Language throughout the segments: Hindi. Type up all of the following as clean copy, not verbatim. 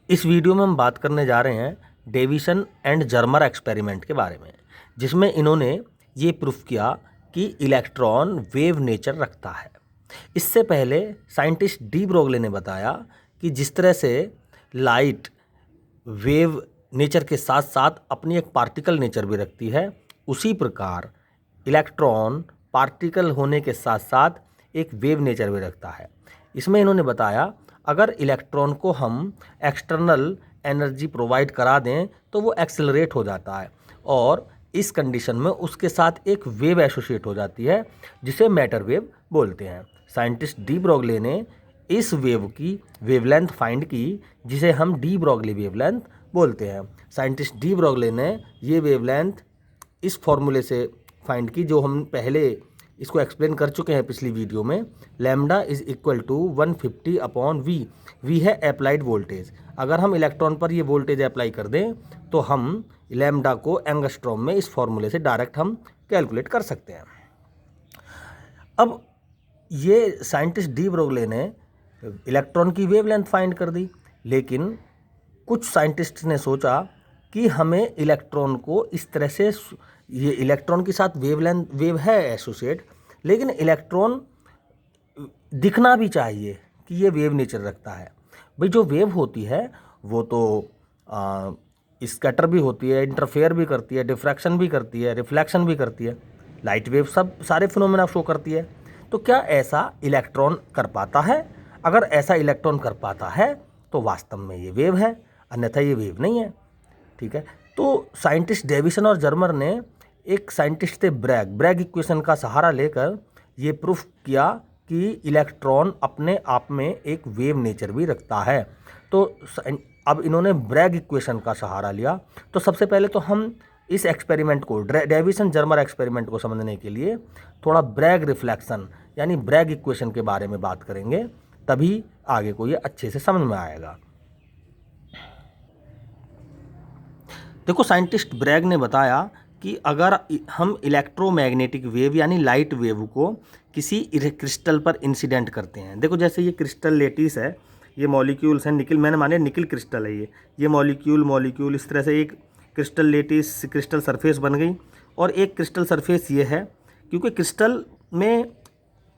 इस वीडियो में हम बात करने जा रहे हैं डेविसन एंड जर्मर एक्सपेरिमेंट के बारे में, जिसमें इन्होंने ये प्रूफ किया कि इलेक्ट्रॉन वेव नेचर रखता है। इससे पहले साइंटिस्ट डी ब्रोगली ने बताया कि जिस तरह से लाइट वेव नेचर के साथ साथ अपनी एक पार्टिकल नेचर भी रखती है, उसी प्रकार इलेक्ट्रॉन पार्टिकल होने के साथ साथ एक वेव नेचर भी रखता है। इसमें इन्होंने बताया अगर इलेक्ट्रॉन को हम एक्सटर्नल एनर्जी प्रोवाइड करा दें तो वो एक्सेलरेट हो जाता है और इस कंडीशन में उसके साथ एक वेव एसोसिएट हो जाती है जिसे मैटर वेव बोलते हैं। साइंटिस्ट डी ब्रोगली ने इस वेव की वेवलेंथ फाइंड की जिसे हम डी ब्रोगली वेवलेंथ बोलते हैं। साइंटिस्ट डी ब्रोगली ने ये वेवलेंथ इस फॉर्मूले से फाइंड की जो हम पहले इसको एक्सप्लेन कर चुके हैं पिछली वीडियो में। Lambda is equal to 150 upon V. V है अप्लाइड वोल्टेज। अगर हम इलेक्ट्रॉन पर ये वोल्टेज अप्लाई कर दें तो हम लैम्डा को एंगस्ट्रॉम में इस फॉर्मूले से डायरेक्ट हम कैलकुलेट कर सकते हैं। अब ये साइंटिस्ट डी ब्रोगली ने इलेक्ट्रॉन की वेवलेंथ फाइंड कर दी, लेकिन कुछ साइंटिस्ट ने सोचा कि हमें इलेक्ट्रॉन को इस तरह से, ये इलेक्ट्रॉन के साथ वेव है एसोसिएट, लेकिन इलेक्ट्रॉन दिखना भी चाहिए कि ये वेव नेचर रखता है। भाई जो वेव होती है वो तो स्कैटर भी होती है, इंटरफेयर भी करती है, डिफ्रैक्शन भी करती है, रिफ्लेक्शन भी करती है, लाइट वेव, सब सारे फिनोमेना शो करती है। तो क्या ऐसा इलेक्ट्रॉन कर पाता है? अगर ऐसा इलेक्ट्रॉन कर पाता है तो वास्तव में ये वेव है, अन्यथा ये वेव नहीं है। ठीक है, तो साइंटिस्ट डेविसन और जर्मर ने एक साइंटिस्ट थे ब्रैग इक्वेशन का सहारा लेकर ये प्रूफ किया कि इलेक्ट्रॉन अपने आप में एक वेव नेचर भी रखता है। तो अब इन्होंने ब्रैग इक्वेशन का सहारा लिया। तो सबसे पहले तो हम इस एक्सपेरिमेंट को, डेविसन जर्मर एक्सपेरिमेंट को समझने के लिए थोड़ा ब्रैग रिफ्लेक्शन यानी ब्रैग इक्वेशन के बारे में बात करेंगे, तभी आगे को ये अच्छे से समझ में आएगा। देखो, साइंटिस्ट ब्रैग ने बताया कि अगर हम इलेक्ट्रोमैग्नेटिक वेव यानी लाइट वेव को किसी क्रिस्टल पर इंसिडेंट करते हैं, देखो जैसे ये क्रिस्टल लेटिस है, ये मॉलिक्यूल्स हैं, निकल, मैंने माने निकल क्रिस्टल है ये मॉलिक्यूल इस तरह से एक क्रिस्टल लेटिस क्रिस्टल सरफेस बन गई। और एक क्रिस्टल सरफेस ये है, क्योंकि क्रिस्टल में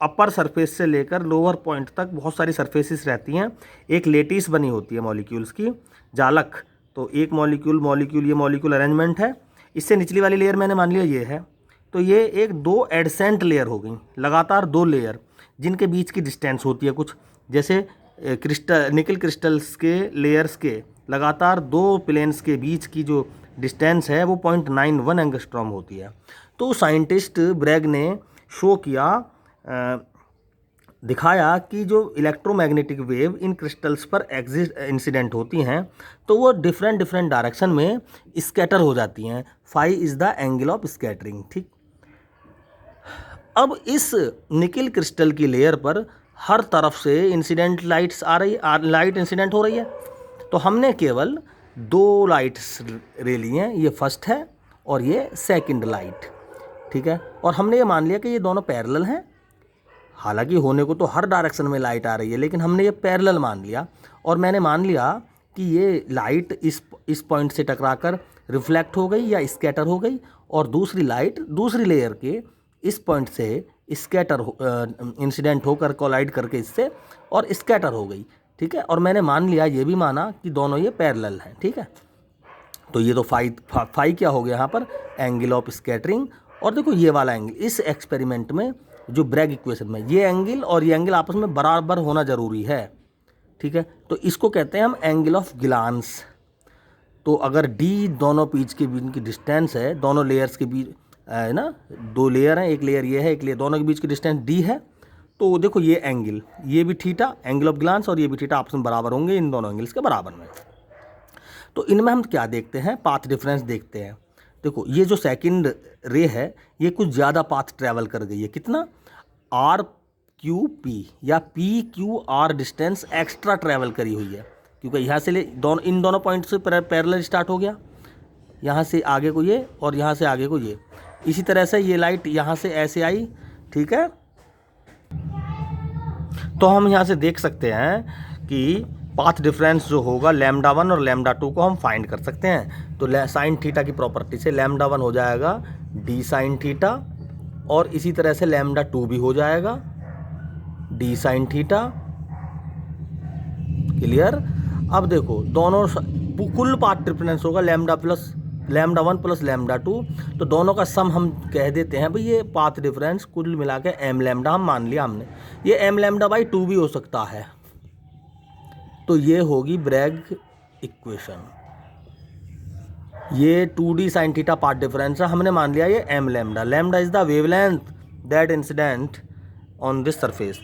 अपर सरफेस से लेकर लोअर पॉइंट तक बहुत सारी सरफेसेस रहती हैं। एक लेटिस बनी होती है मॉलिक्यूल्स की, जालक। तो एक मॉलिक्यूल ये मॉलिक्यूल अरेंजमेंट है। इससे निचली वाली लेयर मैंने मान लिया ये है, तो ये एक दो एडसेंट लेयर हो गई, लगातार दो लेयर जिनके बीच की डिस्टेंस होती है कुछ, जैसे निकल क्रिस्टल्स के लेयर्स के लगातार दो प्लेन्स के बीच की जो डिस्टेंस है वो 0.91 एंगस्ट्रॉम होती है। तो साइंटिस्ट ब्रैग ने शो किया, दिखाया कि जो इलेक्ट्रोमैग्नेटिक वेव इन क्रिस्टल्स पर इंसिडेंट होती हैं तो वो डिफरेंट डायरेक्शन में स्कैटर हो जाती हैं। Phi is the angle of scattering. ठीक, अब इस निकल क्रिस्टल की लेयर पर हर तरफ से इंसिडेंट लाइट्स आ रही, लाइट इंसिडेंट हो रही है। तो हमने केवल दो लाइट्स ले ली हैं, ये फर्स्ट है और ये सेकंड लाइट। ठीक है, और हमने ये मान लिया कि ये दोनों पैरेलल हैं। हालांकि होने को तो हर डायरेक्शन में लाइट आ रही है, लेकिन हमने ये पैरेलल मान लिया। और मैंने मान लिया कि ये लाइट इस पॉइंट से टकराकर रिफ्लेक्ट हो गई या स्कैटर हो गई, और दूसरी लाइट दूसरी लेयर के इस पॉइंट से स्कैटर इंसिडेंट होकर कोलाइड करके इससे और स्कैटर हो गई। ठीक है, और मैंने मान लिया, ये भी माना कि दोनों ये पैरेलल हैं। ठीक है, तो ये तो फाई क्या हो गया यहाँ पर, एंगल ऑफ स्कैटरिंग। और देखो ये वाला एंगल इस एक्सपेरिमेंट में जो ब्रैग इक्वेशन में, ये एंगल और ये एंगल आपस में बराबर होना जरूरी है। ठीक है, तो इसको कहते हैं हम एंगल ऑफ ग्लांस। तो अगर डी दोनों पीच के बीच की डिस्टेंस है, दोनों लेयर्स के बीच है ना, दो लेयर हैं, एक लेयर ये है, एक लेयर, दोनों के बीच की डिस्टेंस डी है, तो देखो ये एंगल, ये भी थीटा एंगल ऑफ ग्लांस और ये भी थीटा आपस में बराबर होंगे इन दोनों एंगल्स के बराबर में। तो इनमें हम क्या देखते हैं, पाथ डिफरेंस देखते हैं। देखो ये जो सेकंड रे है ये कुछ ज़्यादा पाथ ट्रैवल कर गई है, कितना, आर क्यू पी या P Q R distance extra travel करी हुई है, क्योंकि यहाँ से इन दोनों पॉइंट से पैरेलल स्टार्ट हो गया, यहाँ से आगे को ये और यहाँ से आगे को ये। इसी तरह से ये लाइट यहाँ से ऐसे आई। ठीक है, तो हम यहाँ से देख सकते हैं कि पाथ डिफरेंस जो होगा लैम्डा 1 और लैम्डा 2 को हम फाइंड कर सकते हैं। तो साइन थीटा की प्रॉपर्टी से लैम्डा 1 हो जाएगा डी साइन थीटा, और इसी तरह से लैम्डा 2 भी हो जाएगा डी साइन थीटा। क्लियर। अब देखो दोनों कुल पाथ डिफरेंस होगा लैम्डा 1 प्लस लैम्डा 2, तो दोनों का सम हम कह देते हैं भाई ये पाथ डिफरेंस कुल मिला के एम लैम्डा हम मान लिया हमने। ये एम लैम्डा बाई 2 भी हो सकता है, तो ये होगी ब्रैग इक्वेशन। ये 2d sine theta path difference है, हमने मान लिया ये M lambda. Lambda is the wavelength that incident on this surface.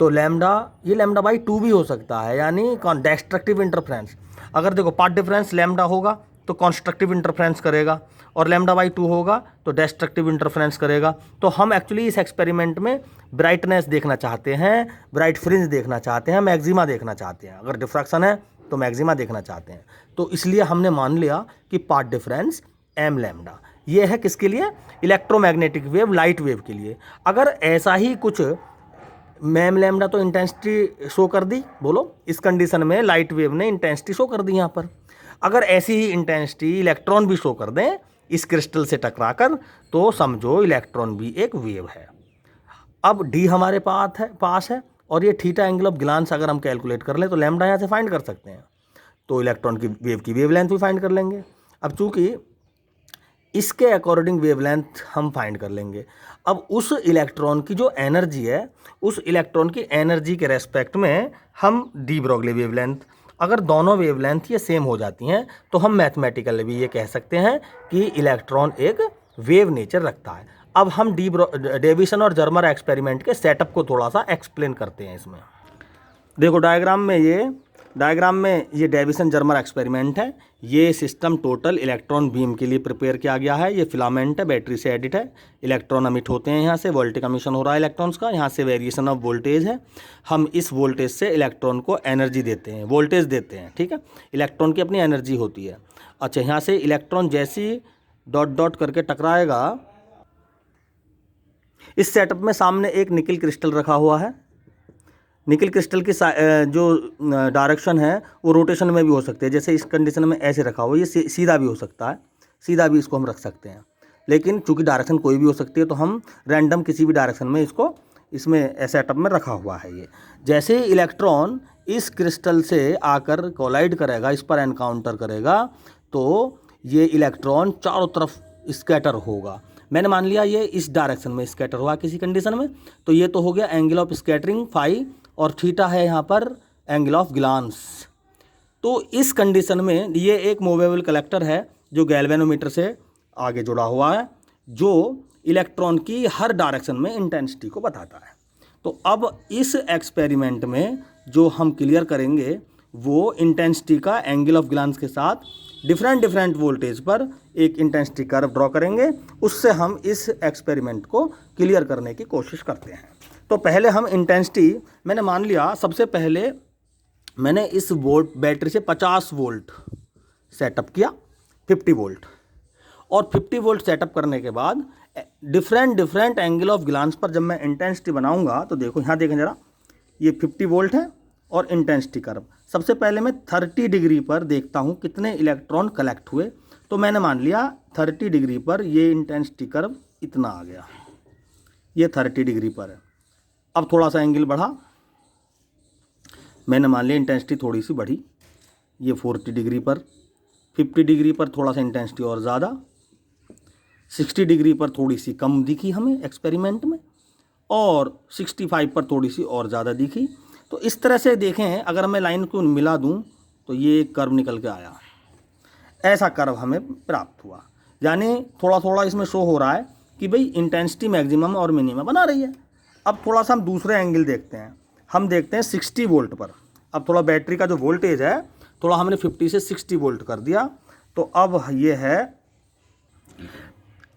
तो लैम्डा, ये लैम्डा बाई 2 भी हो सकता है, यानी डेस्ट्रक्टिव इंटरफ्रेंस। अगर देखो पाथ डिफरेंस लैम्डा होगा तो कॉन्स्ट्रक्टिव इंटरफ्रेंस करेगा, और लैम्डा बाई 2 होगा तो डेस्ट्रक्टिव इंटरफ्रेंस करेगा। तो हम एक्चुअली इस एक्सपेरिमेंट में ब्राइटनेस देखना चाहते हैं, ब्राइट फ्रिंज देखना चाहते हैं, मैक्सिमा देखना चाहते हैं। अगर डिफ्रैक्शन है तो मैक्सिमा देखना चाहते हैं। तो इसलिए हमने मान लिया कि पाथ डिफरेंस एम लैम्डा। ये है किसके लिए? इलेक्ट्रोमैग्नेटिक वेव, लाइट वेव के लिए। अगर ऐसा ही कुछ एम लैम्डा तो इंटेंसिटी शो कर दी, बोलो इस कंडीशन में लाइट वेव ने इंटेंसिटी शो कर दी यहाँ पर। अगर ऐसी ही इंटेंसिटी इलेक्ट्रॉन भी शो कर दें इस क्रिस्टल से टकराकर, तो समझो इलेक्ट्रॉन भी एक वेव है। अब डी हमारे पास है और ये थीटा एंगल ऑफ ग्लांस अगर हम कैलकुलेट कर लें तो लैम्डा यहाँ से फाइंड कर सकते हैं, तो इलेक्ट्रॉन की वेवलेंथ भी फाइंड कर लेंगे। अब चूंकि इसके अकॉर्डिंग वेवलेंथ हम फाइंड कर लेंगे। अब उस इलेक्ट्रॉन की जो एनर्जी है, उस इलेक्ट्रॉन की एनर्जी के रेस्पेक्ट में हम डी ब्रोगली वेवलेंथ, अगर दोनों वेवलेंथ ये सेम हो जाती हैं तो हम मैथमेटिकली भी ये कह सकते हैं कि इलेक्ट्रॉन एक वेव नेचर रखता है। अब हम डेविसन और जर्मर एक्सपेरिमेंट के सेटअप को थोड़ा सा एक्सप्लेन करते हैं इसमें। देखो डायग्राम में ये डेविसन जर्मर एक्सपेरिमेंट है। ये सिस्टम टोटल इलेक्ट्रॉन बीम के लिए प्रिपेयर किया गया है। ये फिलामेंट है, बैटरी से एडिट है, इलेक्ट्रॉन अमिट होते हैं यहाँ से, वोल्टेज एमिशन हो रहा है इलेक्ट्रॉन्स का, यहाँ से वेरिएशन ऑफ वोल्टेज है। हम इस वोल्टेज से इलेक्ट्रॉन को एनर्जी देते हैं, वोल्टेज देते हैं, ठीक है। इलेक्ट्रॉन की अपनी एनर्जी होती है। अच्छा, यहाँ से इलेक्ट्रॉन जैसी डॉट डॉट करके टकराएगा, इस सेटअप में सामने एक निकल क्रिस्टल रखा हुआ है। निकल क्रिस्टल की जो डायरेक्शन है वो रोटेशन में भी हो सकती है। जैसे इस कंडीशन में ऐसे रखा हुआ, ये सीधा भी हो सकता है, सीधा भी इसको हम रख सकते हैं। लेकिन चूंकि डायरेक्शन कोई भी हो सकती है तो हम रैंडम किसी भी डायरेक्शन में इसको इसमें सेटअप में रखा हुआ है। ये जैसे ही इलेक्ट्रॉन इस क्रिस्टल से आकर कोलाइड करेगा, इस पर एनकाउंटर करेगा, तो ये इलेक्ट्रॉन चारों तरफ स्कैटर होगा। मैंने मान लिया ये इस डायरेक्शन में स्कैटर हुआ किसी कंडीशन में, तो ये तो हो गया एंगल ऑफ स्कैटरिंग फाई, और थीटा है यहाँ पर एंगल ऑफ ग्लांस। तो इस कंडीशन में ये एक मूवेबल कलेक्टर है जो गैल्वेनोमीटर से आगे जुड़ा हुआ है, जो इलेक्ट्रॉन की हर डायरेक्शन में इंटेंसिटी को बताता है। तो अब इस एक्सपेरिमेंट में जो हम क्लियर करेंगे वो इंटेंसिटी का एंगल ऑफ ग्लांस के साथ डिफरेंट वोल्टेज पर एक इंटेंसिटी कर्व ड्रॉ करेंगे। उससे हम इस एक्सपेरिमेंट को क्लियर करने की कोशिश करते हैं। तो पहले हम इंटेंसिटी, मैंने मान लिया सबसे पहले मैंने इस बैटरी से 50 वोल्ट सेटअप किया, 50 वोल्ट, और 50 वोल्ट सेटअप करने के बाद डिफरेंट एंगल ऑफ ग्लांस पर जब मैं इंटेंसिटी बनाऊंगा तो देखो यहाँ देखें ज़रा, ये 50 वोल्ट है और इंटेंसिटी कर्व। सबसे पहले मैं 30 डिग्री पर देखता हूँ कितने इलेक्ट्रॉन कलेक्ट हुए। तो मैंने मान लिया 30 डिग्री पर ये इंटेंसिटी कर्व इतना आ गया, ये 30 डिग्री पर है। अब थोड़ा सा एंगल बढ़ा, मैंने मान लिया इंटेंसिटी थोड़ी सी बढ़ी, ये 40 डिग्री पर, 50 डिग्री पर थोड़ा सा इंटेंसिटी और ज़्यादा, 60 डिग्री पर थोड़ी सी कम दिखी हमें एक्सपेरिमेंट में, और 65 पर थोड़ी सी और ज़्यादा दिखी। तो इस तरह से देखें, अगर मैं लाइन को मिला दूं तो ये कर्व निकल के आया, ऐसा कर्व हमें प्राप्त हुआ। यानी थोड़ा थोड़ा इसमें शो हो रहा है कि भाई इंटेंसिटी मैक्सिमम और मिनिमम बना रही है। अब थोड़ा सा हम दूसरे एंगल देखते हैं, हम देखते हैं 60 वोल्ट पर। अब थोड़ा बैटरी का जो वोल्टेज है थोड़ा हमने 50 से 60 वोल्ट कर दिया। तो अब ये है,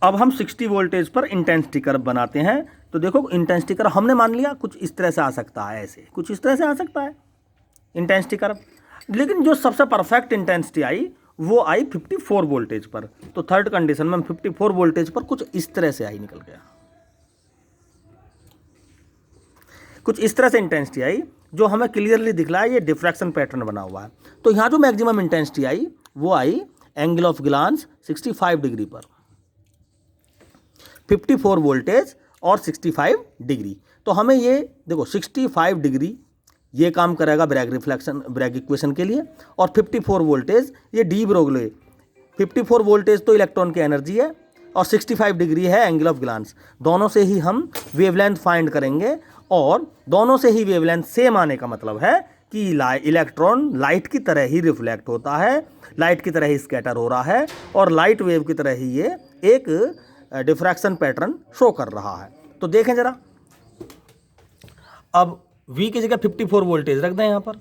अब हम 60 वोल्टेज पर इंटेंसिटी कर्व बनाते हैं। तो देखो इंटेंसिटी कर्व हमने मान लिया कुछ इस तरह से आ सकता है, ऐसे कुछ इस तरह से आ सकता है इंटेंसिटी कर्व। लेकिन जो सबसे परफेक्ट इंटेंसिटी आई वो आई 54 वोल्टेज पर। तो थर्ड कंडीशन में 54 वोल्टेज पर कुछ इस तरह से आई, निकल गया कुछ इस तरह से इंटेंसिटी आई। जो हमें क्लियरली दिख रहा है ये डिफ्रैक्शन पैटर्न बना हुआ है। तो यहाँ जो मैक्सिमम इंटेंसिटी आई वो आई एंगल ऑफ ग्लांस 65 डिग्री पर, 54 वोल्टेज और 65 डिग्री। तो हमें ये देखो 65 डिग्री ये काम करेगा ब्रैग इक्वेशन के लिए, और 54 वोल्टेज ये डी ब्रोगली। 54 वोल्टेज तो इलेक्ट्रॉन की एनर्जी है और 65 डिग्री है एंगल ऑफ ग्लांस। दोनों से ही हम वेवलेंथ फाइंड करेंगे, और दोनों से ही वेवलेंथ सेम आने का मतलब है कि इलेक्ट्रॉन लाइट की तरह ही रिफ्लेक्ट होता है, लाइट की तरह ही स्कैटर हो रहा है, और लाइट वेव की तरह ही ये एक डिफ्रैक्शन पैटर्न शो कर रहा है। तो देखें जरा, अब V की जगह 54 वोल्टेज रख दें यहाँ पर,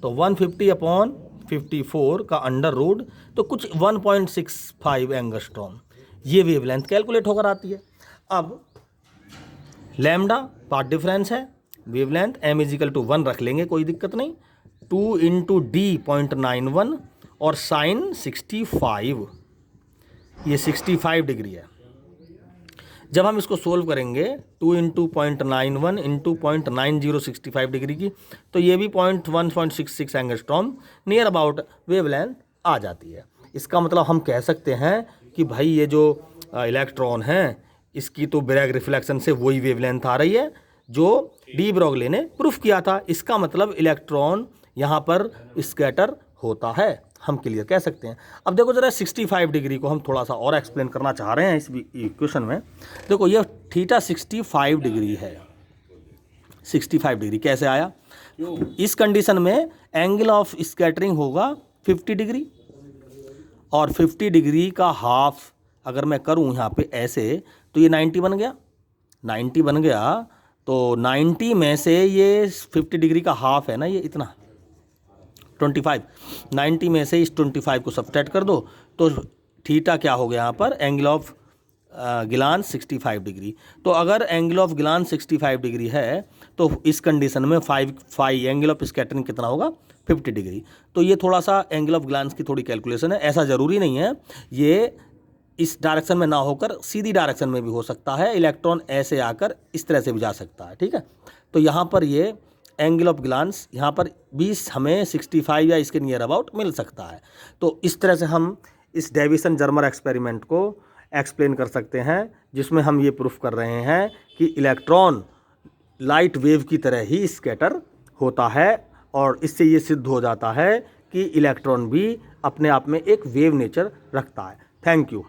तो 150/54 का अंडर रूट, तो कुछ 1.65 एंगस्ट्रॉम ये वेवलेंथ कैलकुलेट होकर आती है। अब लैम्डा पाथ डिफरेंस है, वेवलेंथ m = 1 रख लेंगे, कोई दिक्कत नहीं। 2 × d 0.91 और साइन 65, ये 65 डिग्री है। जब हम इसको सोल्व करेंगे 2 × 0.91 × 0.9065 डिग्री की, तो ये भी 1.66 एंगस्ट्रॉम नियर अबाउट वेवलेंथ आ जाती है। इसका मतलब हम कह सकते हैं कि भाई ये जो इलेक्ट्रॉन हैं इसकी तो ब्रैग रिफ्लेक्शन से वही वेवलेंथ आ रही है जो डी ब्रोगली ने प्रूफ किया था। इसका मतलब इलेक्ट्रॉन यहाँ पर स्कैटर होता है, हम क्लियर कह सकते हैं। अब देखो जरा 65 डिग्री को हम थोड़ा सा और एक्सप्लेन करना चाह रहे हैं इस इक्वेशन में। देखो ये थीटा 65 डिग्री है। 65 डिग्री कैसे आया? इस कंडीशन में एंगल ऑफ स्कैटरिंग होगा 50 डिग्री, और 50 डिग्री का हाफ अगर मैं करूं यहाँ पे ऐसे, तो ये 90 बन गया। 90 बन गया तो 90 में से ये 50 डिग्री का हाफ है ना, ये इतना 25, 90 में से इस 25 को सब्ट्रैक्ट कर दो, तो थीटा क्या हो गया यहाँ पर, एंगल ऑफ ग्लांस 65 डिग्री। तो अगर एंगल ऑफ ग्लांस 65 डिग्री है तो इस कंडीशन में फाई एंगल ऑफ स्कैटरिंग कितना होगा, 50 डिग्री। तो ये थोड़ा सा एंगल ऑफ ग्लांस की थोड़ी कैलकुलेशन है, ऐसा ज़रूरी नहीं है ये इस डायरेक्शन में ना होकर सीधी डायरेक्शन में भी हो सकता है। इलेक्ट्रॉन ऐसे आकर इस तरह से भी जा सकता है, ठीक है। तो यहाँ पर ये एंगल ऑफ ग्लांस यहाँ पर 20 हमें 65 या इसके नियर अबाउट मिल सकता है। तो इस तरह से हम इस डेविसन जर्मर एक्सपेरिमेंट को एक्सप्लेन कर सकते हैं, जिसमें हम ये प्रूफ कर रहे हैं कि इलेक्ट्रॉन लाइट वेव की तरह ही स्कैटर होता है, और इससे ये सिद्ध हो जाता है कि इलेक्ट्रॉन भी अपने आप में एक वेव नेचर रखता है। Thank you.